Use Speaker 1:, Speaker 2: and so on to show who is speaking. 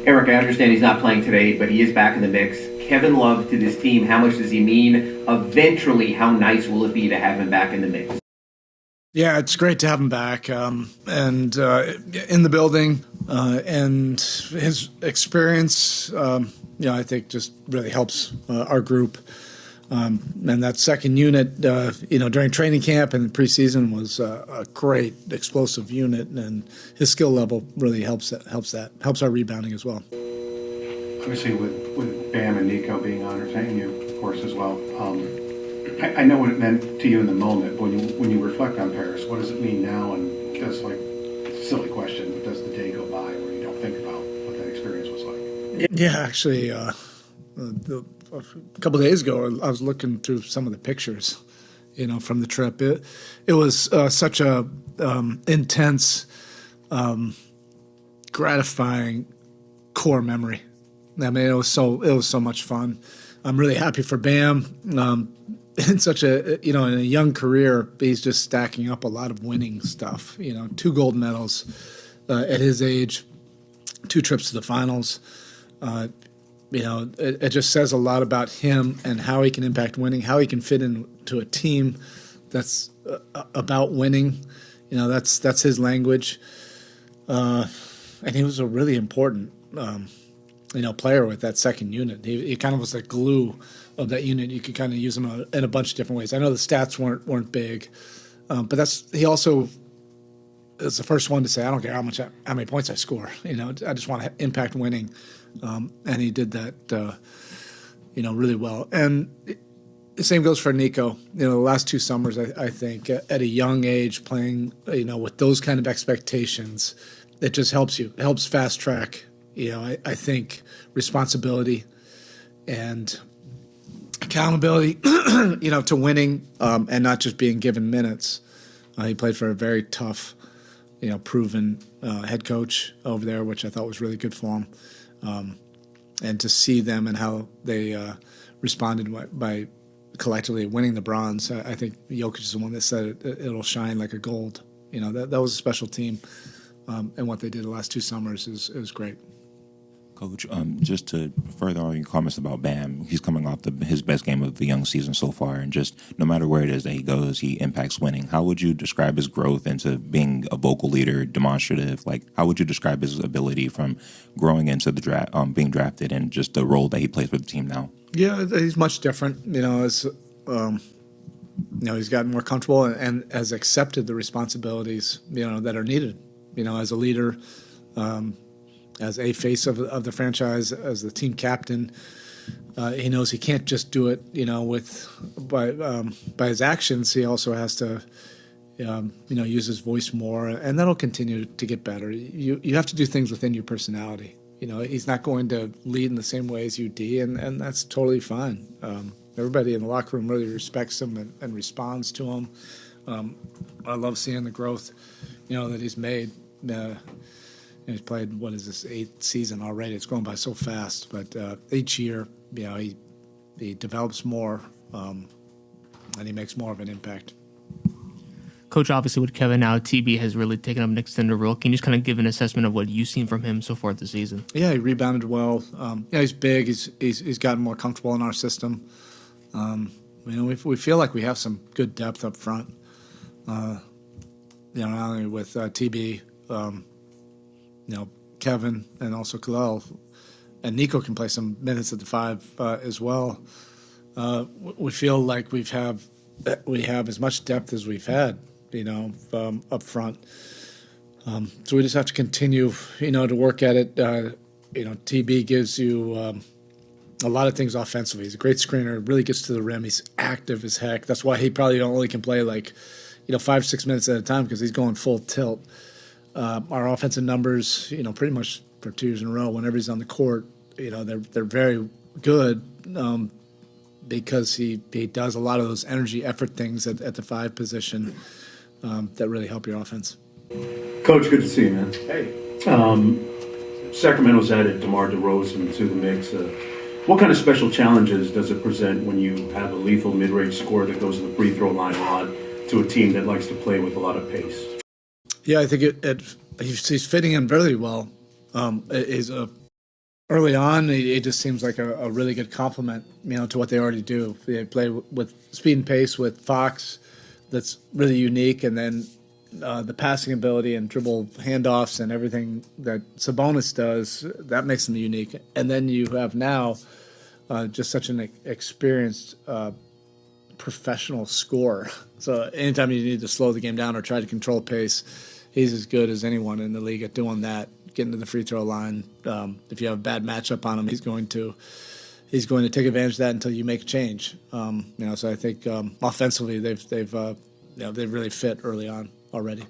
Speaker 1: Erik, I understand he's not playing today, but he is back in the mix. Kevin Love to this team, how much does he mean? Eventually, how nice will it be to have him back in the mix?
Speaker 2: Yeah, it's great to have him back and in the building, and his experience, I think just really helps our group. And that second unit, during training camp and preseason was a great explosive unit, and his skill level really helps our rebounding as well.
Speaker 3: Obviously, with Bam and Nico being on, entertaining you, of course, as well. I know what it meant to you in the moment, but when you reflect on Paris, what does it mean now? And does, it's a silly question, but does the day go by where you don't think about what that experience was like?
Speaker 2: Yeah, actually, a couple of days ago, I was looking through some of the pictures, from the trip. It was such a intense, gratifying core memory. I mean, it was so much fun. I'm really happy for Bam. In such in a young career, he's just stacking up a lot of winning stuff. 2 gold medals at his age, 2 trips to the finals. It just says a lot about him and how he can impact winning, how he can fit into a team that's about winning. That's his language. And he was a really important, player with that second unit. He kind of was the glue of that unit. You could kind of use him in a bunch of different ways. I know the stats weren't big, but he also is the first one to say, I don't care how many points I score. I just want to impact winning. And he did that, really well. And the same goes for Nico. The last 2 summers, I think, at a young age, playing, with those kind of expectations, it just helps you. It helps fast track, I think, responsibility and accountability, to winning and not just being given minutes. He played for a very tough, proven head coach over there, which I thought was really good for him. And to see them and how they responded by collectively winning the bronze, I think Jokić is the one that said it'll shine like a gold. That was a special team, and what they did the last 2 summers is great.
Speaker 4: Coach, just to further on your comments about Bam, he's coming off his best game of the young season so far, and just no matter where it is that he goes, he impacts winning. How would you describe his growth into being a vocal leader, demonstrative? How would you describe his ability from growing into the draft, being drafted, and just the role that he plays with the team now?
Speaker 2: Yeah, he's much different. As he's gotten more comfortable and has accepted the responsibilities that are needed. As a leader. As a face of the franchise, as the team captain, he knows he can't just do it, by his actions. He also has to, use his voice more, and that'll continue to get better. You have to do things within your personality. He's not going to lead in the same way as UD, and that's totally fine. Everybody in the locker room really respects him and responds to him. I love seeing the growth, that he's made. He's played, 8th season already. It's going by so fast. But each year, he develops more, and he makes more of an impact.
Speaker 5: Coach, obviously with Kevin now, TB has really taken up an extended role. Can you just kind of give an assessment of what you've seen from him so far this season?
Speaker 2: Yeah, he rebounded well. He's big. He's gotten more comfortable in our system. We feel like we have some good depth up front. Not only with TB. Kevin and also Kalel, and Nico can play some minutes at the 5 as well. We feel like we have as much depth as we've had, up front. So we just have to continue, to work at it. TB gives you a lot of things offensively. He's a great screener, really gets to the rim. He's active as heck. That's why he probably only can play 5-6 minutes at a time, because he's going full tilt. Our offensive numbers, pretty much for 2 years in a row, whenever he's on the court, they're very good because he does a lot of those energy effort things at the 5 position that really help your offense.
Speaker 6: Coach, good to see you, man.
Speaker 3: Hey.
Speaker 6: Sacramento's added DeMar DeRozan to the mix. What kind of special challenges does it present when you have a lethal mid-range scorer that goes to the free throw line a lot to a team that likes to play with a lot of pace?
Speaker 2: Yeah, I think he's fitting in very well. He's a Early on, it just seems like a really good complement, to what they already do. They play with speed and pace with Fox, that's really unique, and then the passing ability and dribble handoffs and everything that Sabonis does, that makes them unique. And then you have now just such an experienced professional scorer. So anytime you need to slow the game down or try to control pace, he's as good as anyone in the league at doing that. Getting to the free throw line. If you have a bad matchup on him, he's going to take advantage of that until you make a change. So I think offensively they've really fit early on already.